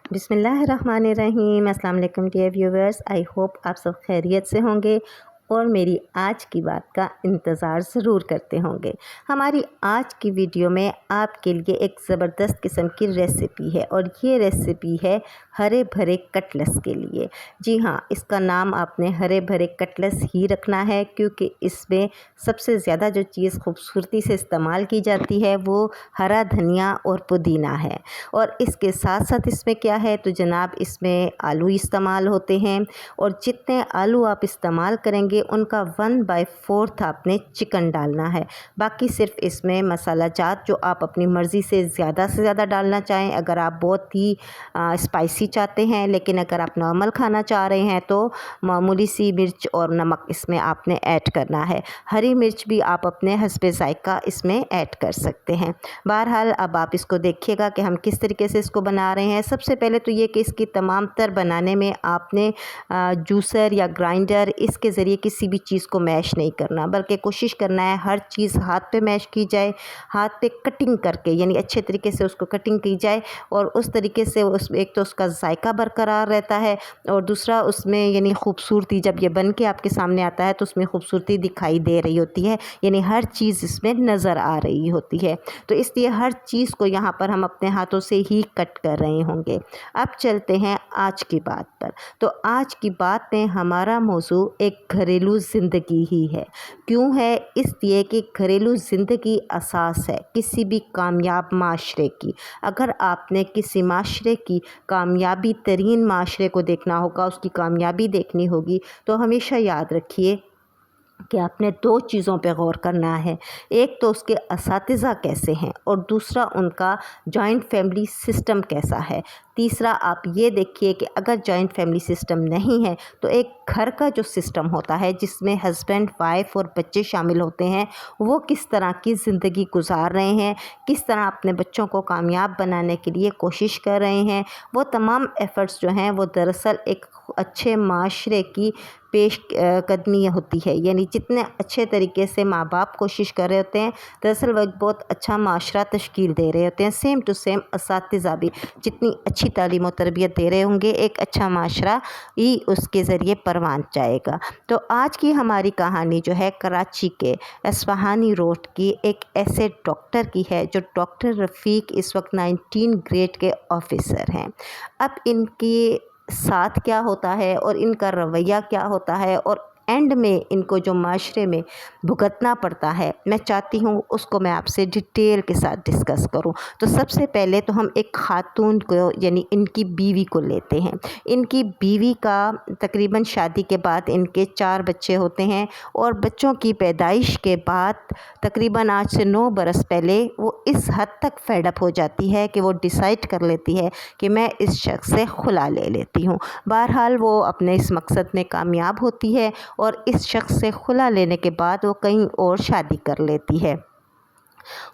बिस्मिल्लाहिर्रहमानिर्रहीम। अस्सलाम वालेकुम डियर व्यूवर्स, आई होप आप सब खैरियत से होंगे और मेरी आज की बात का इंतज़ार ज़रूर करते होंगे। हमारी आज की वीडियो में आपके लिए एक ज़बरदस्त किस्म की रेसिपी है और ये रेसिपी है हरे भरे कटलेस के लिए। जी हाँ, इसका नाम आपने हरे भरे कटलेस ही रखना है क्योंकि इसमें सबसे ज़्यादा जो चीज़ खूबसूरती से इस्तेमाल की जाती है वो हरा धनिया और पुदीना है। और इसके साथ साथ इसमें क्या है तो जनाब इसमें आलू इस्तेमाल होते हैं और जितने आलू आप इस्तेमाल करेंगे उनका 1/4 आपने चिकन डालना है। बाकी सिर्फ इसमें मसाला जात जो आप अपनी मर्ज़ी से ज़्यादा डालना चाहें। अगर आप बहुत ही स्पाइसी चाहते हैं, लेकिन अगर आप नॉर्मल खाना चाह रहे हैं तो मामूली सी मिर्च और नमक इसमें आपने ऐड करना है। हरी मिर्च भी आप अपने हस्बे ज़ायक़ा इसमें ऐड कर सकते हैं। बहरहाल अब आप इसको देखिएगा कि हम किस तरीके से इसको बना रहे हैं। सबसे पहले तो ये कि इसकी तमाम तर बनाने में आपने जूसर या ग्राइंडर इसके ज़रिए किसी भी चीज़ को मैश नहीं करना, बल्कि कोशिश करना है हर चीज़ हाथ पे मैश की जाए, हाथ पे कटिंग करके, यानी अच्छे तरीके से उसको कटिंग की जाए। और उस तरीके से उस एक तो उसका जायका बरकरार रहता है और दूसरा उसमें यानी खूबसूरती जब ये बन के आपके सामने आता है तो उसमें खूबसूरती दिखाई दे रही होती है, यानी हर चीज़ इसमें नज़र आ रही होती है। तो इसलिए हर चीज़ को यहाँ पर हम अपने हाथों से ही कट कर रहे होंगे। अब चलते हैं आज की बात पर। तो आज की बात में हमारा मौजू एक घरेलू ज़िंदगी ही है। क्यों है? इसलिए कि घरेलू ज़िंदगी असास है किसी भी कामयाब माशरे की। अगर आपने किसी माशरे की कामयाबी तरीन माशरे को देखना होगा, उसकी कामयाबी देखनी होगी, तो हमेशा याद रखिए कि आपने 2 चीज़ों पे गौर करना है। एक तो उसके असातिज़ा कैसे हैं और दूसरा उनका जॉइंट फैमिली सिस्टम कैसा है। तीसरा आप ये देखिए कि अगर जॉइंट फैमिली सिस्टम नहीं है तो एक घर का जो सिस्टम होता है जिसमें हस्बैंड, वाइफ और बच्चे शामिल होते हैं, वो किस तरह की ज़िंदगी गुजार रहे हैं, किस तरह अपने बच्चों को कामयाब बनाने के लिए कोशिश कर रहे हैं। वो तमाम एफ़र्ट्स जो हैं वो दरअसल एक अच्छे माशरे की पेश कदमी होती है। यानी जितने अच्छे तरीके से माँ बाप कोशिश कर रहे होते हैं, दरअसल वो एक बहुत अच्छा माशरा तश्कील दे रहे होते हैं। सेम टू सेम असातिज़ा भी जितनी अच्छी तालीम और तरबियत दे रहे होंगे, एक अच्छा माशरा ही उसके ज़रिए परवान जाएगा। तो आज की हमारी कहानी जो है कराची के अस्फ़हानी रोड की एक ऐसे डॉक्टर की है जो डॉक्टर रफ़ीक इस वक्त 19 ग्रेड के ऑफिसर हैं। अब इनकी साथ क्या होता है और इनका रवैया क्या होता है और एंड में इनको जो माशरे में भुगतना पड़ता है, मैं चाहती हूँ उसको मैं आपसे डिटेल के साथ डिस्कस करूँ। तो सबसे पहले तो हम एक ख़ातून को यानी इनकी बीवी को लेते हैं। इनकी बीवी का तकरीबन शादी के बाद इनके 4 बच्चे होते हैं और बच्चों की पैदाइश के बाद तकरीबन आज से 9 बरस पहले वो इस हद तक फेड अप हो जाती है कि वो डिसाइड कर लेती है कि मैं इस शख्स से खुला ले लेती हूँ। बहरहाल वो अपने इस मकसद में कामयाब होती है और इस शख्स से खुला लेने के बाद वो कहीं और शादी कर लेती है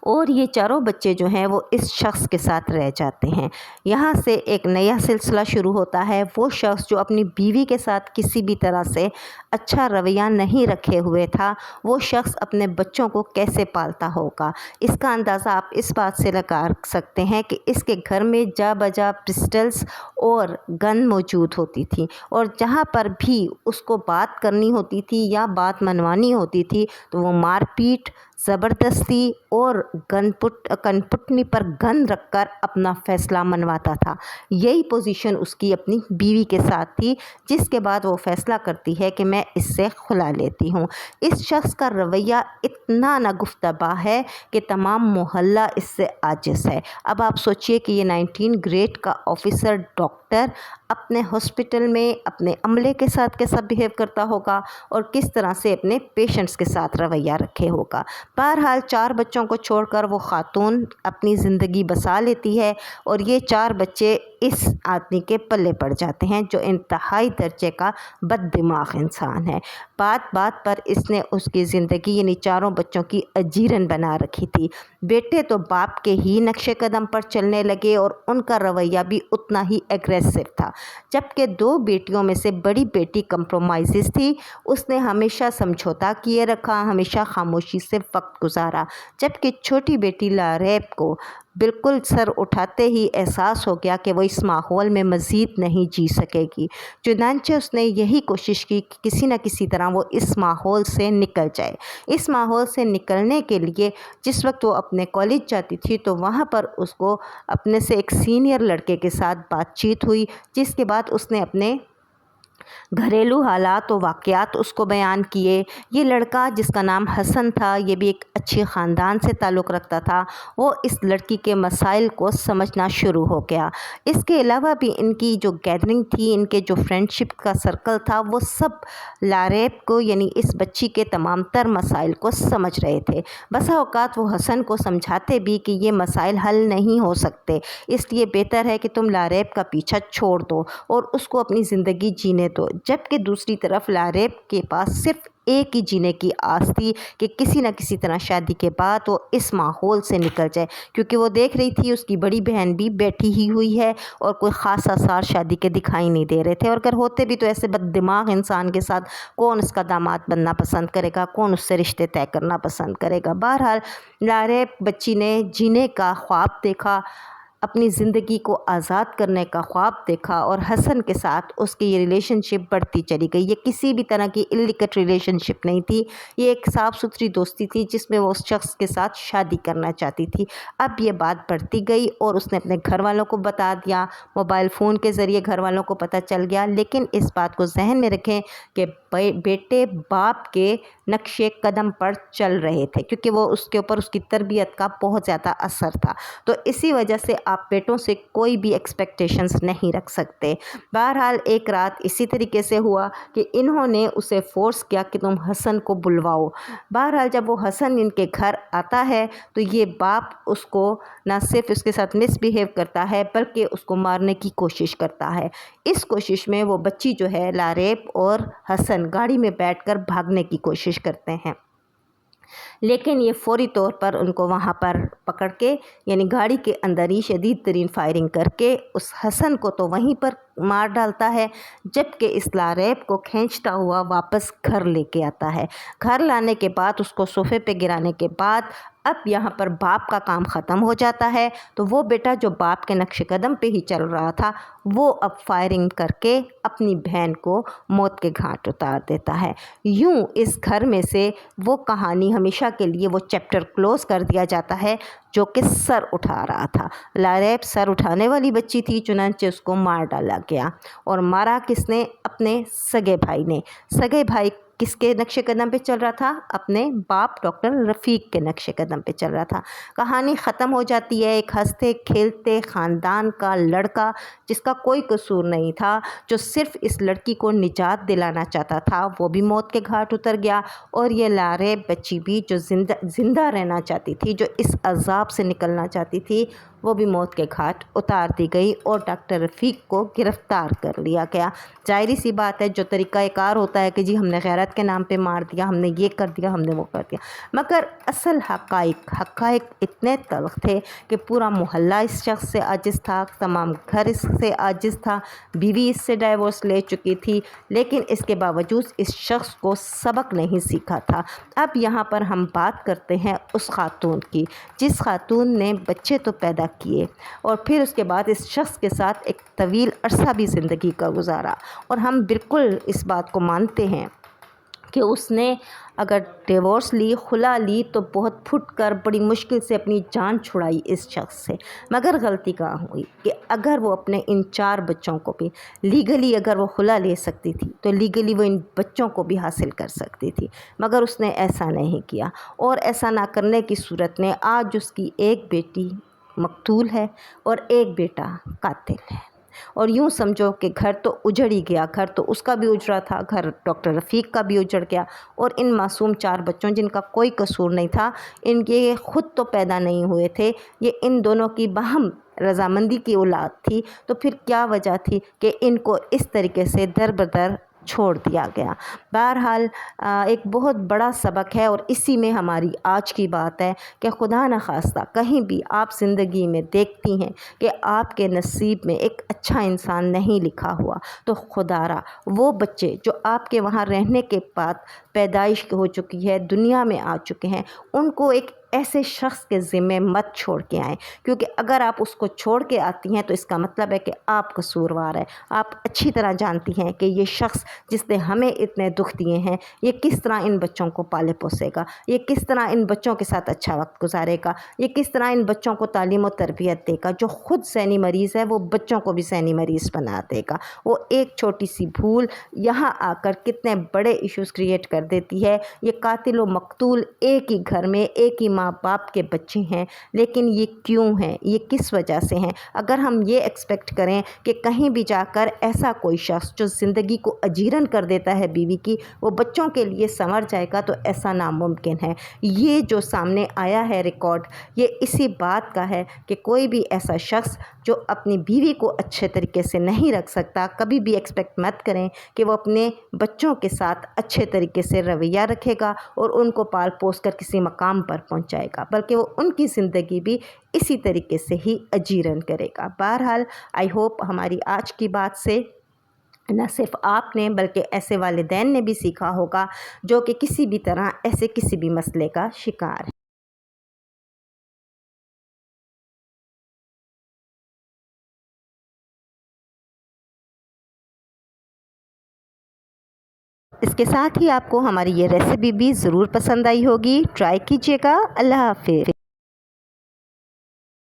और ये चारों बच्चे जो हैं वो इस शख्स के साथ रह जाते हैं। यहाँ से एक नया सिलसिला शुरू होता है। वो शख्स जो अपनी बीवी के साथ किसी भी तरह से अच्छा रवैया नहीं रखे हुए था, वो शख्स अपने बच्चों को कैसे पालता होगा। इसका अंदाज़ा आप इस बात से लगा सकते हैं कि इसके घर में जा बजा पिस्टल्स और गन मौजूद होती थी और जहाँ पर भी उसको बात करनी होती थी या बात मनवानी होती थी तो वो मारपीट, ज़बरदस्ती और कनपुटनी पर गन रखकर अपना फ़ैसला मनवाता था। यही पोजीशन उसकी अपनी बीवी के साथ थी, जिसके बाद वो फ़ैसला करती है कि मैं इससे खुला लेती हूँ। इस शख्स का रवैया इतना नागुफ्तबा है कि तमाम मोहल्ला इससे आजिज़ है। अब आप सोचिए कि ये 19 ग्रेड का ऑफिसर डॉक्टर अपने हॉस्पिटल में अपने अमले के साथ कैसा बिहेव करता होगा और किस तरह से अपने पेशेंट्स के साथ रवैया रखे होगा। बहरहाल 4 बच्चों को छोड़कर वो खातून अपनी ज़िंदगी बसा लेती है और ये 4 बच्चे इस आदमी के पल्ले पड़ जाते हैं जो इंतहाई दर्जे का बददिमाग इंसान है। बात बात पर इसने उसकी ज़िंदगी यानी चारों बच्चों की अजीरन बना रखी थी। बेटे तो बाप के ही नक्शे कदम पर चलने लगे और उनका रवैया भी उतना ही एग्रेसिव था। जबकि 2 बेटियों में से बड़ी बेटी कंप्रोमाइज़ थी, उसने हमेशा समझौता किए रखा, हमेशा खामोशी से वक्त गुजारा। जबकि छोटी बेटी लारेब को बिल्कुल सर उठाते ही एहसास हो गया कि वो इस माहौल में मज़ीद नहीं जी सकेगी। चुनांचे उसने यही कोशिश की कि किसी न किसी तरह वो इस माहौल से निकल जाए। इस माहौल से निकलने के लिए जिस वक्त वो अपने कॉलेज जाती थी तो वहाँ पर उसको अपने से एक सीनियर लड़के के साथ बातचीत हुई, जिसके बाद उसने अपने घरेलू हालात व वाक़यात उसको बयान किए। ये लड़का जिसका नाम हसन था, ये भी एक अच्छे ख़ानदान से ताल्लुक़ रखता था। वो इस लड़की के मसाइल को समझना शुरू हो गया। इसके अलावा भी इनकी जो गैदरिंग थी, इनके जो फ्रेंडशिप का सर्कल था, वो सब लारेब को यानी इस बच्ची के तमाम तर मसाइल को समझ रहे थे। बसा औक़ात वो हसन को समझाते भी कि ये मसाइल हल नहीं हो सकते, इसलिए बेहतर है कि तुम लारेब का पीछा छोड़ दो और उसको अपनी ज़िंदगी जीने दो। जबकि दूसरी तरफ लारेब के पास सिर्फ एक ही जीने की आस थी कि किसी न किसी तरह शादी के बाद वो इस माहौल से निकल जाए, क्योंकि वो देख रही थी उसकी बड़ी बहन भी बैठी ही हुई है और कोई ख़ास आसार शादी के दिखाई नहीं दे रहे थे। और अगर होते भी तो ऐसे बददिमाग इंसान के साथ कौन उसका दामाद बनना पसंद करेगा, कौन उससे रिश्ते तय करना पसंद करेगा। बहरहाल लारेब बच्ची ने जीने का ख्वाब देखा, अपनी ज़िंदगी को आज़ाद करने का ख्वाब देखा और हसन के साथ उसकी ये रिलेशनशिप बढ़ती चली गई। ये किसी भी तरह की इल्लिकट रिलेशनशिप नहीं थी, ये एक साफ़ सुथरी दोस्ती थी जिसमें वो उस शख्स के साथ शादी करना चाहती थी। अब ये बात बढ़ती गई और उसने अपने घर वालों को बता दिया, मोबाइल फ़ोन के ज़रिए घर वालों को पता चल गया। लेकिन इस बात को जहन में रखें कि बेटे बाप के नक्शे कदम पर चल रहे थे, क्योंकि वो उसके ऊपर उसकी तरबियत का बहुत ज़्यादा असर था। तो इसी वजह से आप बेटों से कोई भी एक्सपेक्टेशंस नहीं रख सकते। बहरहाल एक रात इसी तरीके से हुआ कि इन्होंने उसे फ़ोर्स किया कि तुम हसन को बुलवाओ। बहरहाल जब वो हसन इनके घर आता है तो ये बाप उसको ना सिर्फ उसके साथ मिसबिहेव करता है बल्कि उसको मारने की कोशिश करता है। इस कोशिश में वो बच्ची जो है लारेब और हसन गाड़ी में बैठकर भागने की कोशिश करते हैं, लेकिन ये फ़ौरी तौर पर उनको वहाँ पर पकड़ के यानी गाड़ी के अंदर ही शदीद तरीन फायरिंग करके उस हसन को तो वहीं पर मार डालता है, जबकि इस लारेब को खींचता हुआ वापस घर लेके आता है। घर लाने के बाद उसको सोफ़े पे गिराने के बाद अब यहाँ पर बाप का काम ख़त्म हो जाता है। तो वो बेटा जो बाप के नक्शे कदम पे ही चल रहा था, वो अब फायरिंग करके अपनी बहन को मौत के घाट उतार देता है। यूँ इस घर में से वो कहानी हमेशा के लिए वो चैप्टर क्लोज़ कर दिया जाता है जो कि सर उठा रहा था। लारेब सर उठाने वाली बच्ची थी, चुनांचे उसको मार डाला गया। और मारा किसने? अपने सगे भाई ने। सगे भाई किसके नक्शे कदम पे चल रहा था? अपने बाप डॉक्टर रफ़ीक के नक्शे कदम पे चल रहा था। कहानी ख़त्म हो जाती है एक हंसते खेलते ख़ानदान का लड़का जिसका कोई कसूर नहीं था, जो सिर्फ़ इस लड़की को निजात दिलाना चाहता था, वो भी मौत के घाट उतर गया। और ये लारेब बच्ची भी जो ज़िंदा रहना चाहती थी, जो इस अज़ाब से निकलना चाहती थी, वो भी मौत के घाट उतार दी गई और डॉक्टर रफ़ीक को गिरफ़्तार कर लिया गया। ज़ाहिर सी बात है, जो तरीक़ाकार होता है कि जी हमने गैरत के नाम पे मार दिया, हमने ये कर दिया, हमने वो कर दिया, मगर असल हक़ाइक़ इतने तल्ख़ थे कि पूरा मोहल्ला इस शख्स से आजिज़ था, तमाम घर इससे आजिज़ था, बीवी इससे डाइवोर्स ले चुकी थी, लेकिन इसके बावजूद इस शख्स को सबक नहीं सीखा था। अब यहाँ पर हम बात करते हैं उस खातून की, जिस खातून ने बच्चे तो पैदा किए और फिर उसके बाद इस शख्स के साथ एक तवील अरसा भी ज़िंदगी का गुजारा। और हम बिल्कुल इस बात को मानते हैं कि उसने अगर डिवोर्स ली, खुला ली, तो बहुत फुट कर बड़ी मुश्किल से अपनी जान छुड़ाई इस शख्स से। मगर गलती कहाँ हुई कि अगर वो अपने इन 4 बच्चों को भी लीगली अगर वो खुला ले सकती थी तो लीगली वो इन बच्चों को भी हासिल कर सकती थी, मगर उसने ऐसा नहीं किया। और ऐसा ना करने की सूरत में आज उसकी एक बेटी मकतूल है और एक बेटा कातिल है। और यूँ समझो कि घर तो उजड़ ही गया, घर तो उसका भी उजड़ा था, घर डॉक्टर रफ़ीक का भी उजड़ गया। और इन मासूम 4 बच्चों जिनका कोई कसूर नहीं था, इनके ख़ुद तो पैदा नहीं हुए थे, ये इन दोनों की बाहम रज़ामंदी की औलाद थी, तो फिर क्या वजह थी कि इनको इस तरीके से दर बदर छोड़ दिया गया। बहरहाल एक बहुत बड़ा सबक है और इसी में हमारी आज की बात है कि खुदा न खास्ता कहीं भी आप ज़िंदगी में देखती हैं कि आपके नसीब में एक अच्छा इंसान नहीं लिखा हुआ, तो खुदारा वो बच्चे जो आपके वहाँ रहने के बाद پیدائش ہو چکی ہے، دنیا میں آ چکے ہیں، ان کو ایک ایسے شخص کے ذمے مت چھوڑ کے آئیں، کیونکہ اگر آپ اس کو چھوڑ کے آتی ہیں تو اس کا مطلب ہے کہ آپ قصوروار ہیں۔ آپ اچھی طرح جانتی ہیں کہ یہ شخص جس نے ہمیں اتنے دکھ دیے ہیں، یہ کس طرح ان بچوں کو پالے پوسے گا، یہ کس طرح ان بچوں کے ساتھ اچھا وقت گزارے گا، یہ کس طرح ان بچوں کو تعلیم و تربیت دے گا۔ جو خود ذہنی مریض ہے وہ بچوں کو بھی ذہنی مریض بنا دے گا۔ وہ ایک چھوٹی سی بھول یہاں آ کر کتنے بڑے ایشوز کریٹ کر دیتی ہے۔ یہ قاتل و مقتول ایک ہی گھر میں ایک ہی ماں باپ کے بچے ہیں، لیکن یہ کیوں ہیں، یہ کس وجہ سے ہیں؟ اگر ہم یہ ایکسپیکٹ کریں کہ کہیں بھی جا کر ایسا کوئی شخص جو زندگی کو اجیرن کر دیتا ہے بیوی کی، وہ بچوں کے لیے سنور جائے گا، تو ایسا ناممکن ہے۔ یہ جو سامنے آیا ہے ریکارڈ، یہ اسی بات کا ہے کہ کوئی بھی ایسا شخص جو اپنی بیوی کو اچھے طریقے سے نہیں رکھ سکتا، کبھی بھی ایکسپیکٹ مت کریں کہ وہ اپنے بچوں کے ساتھ اچھے طریقے سے رویہ رکھے گا اور ان کو پال پوس کر کسی مقام پر پہنچائے گا، بلکہ وہ ان کی زندگی بھی اسی طریقے سے ہی اجیرن کرے گا۔ بہرحال آئی ہوپ ہماری آج کی بات سے نہ صرف آپ نے بلکہ ایسے والدین نے بھی سیکھا ہوگا جو کہ کسی بھی طرح ایسے کسی بھی مسئلے کا شکار ہے۔ اس کے ساتھ ہی آپ کو ہماری یہ ریسیپی بھی ضرور پسند آئی ہوگی، ٹرائی کیجیے گا۔ اللہ حافظ۔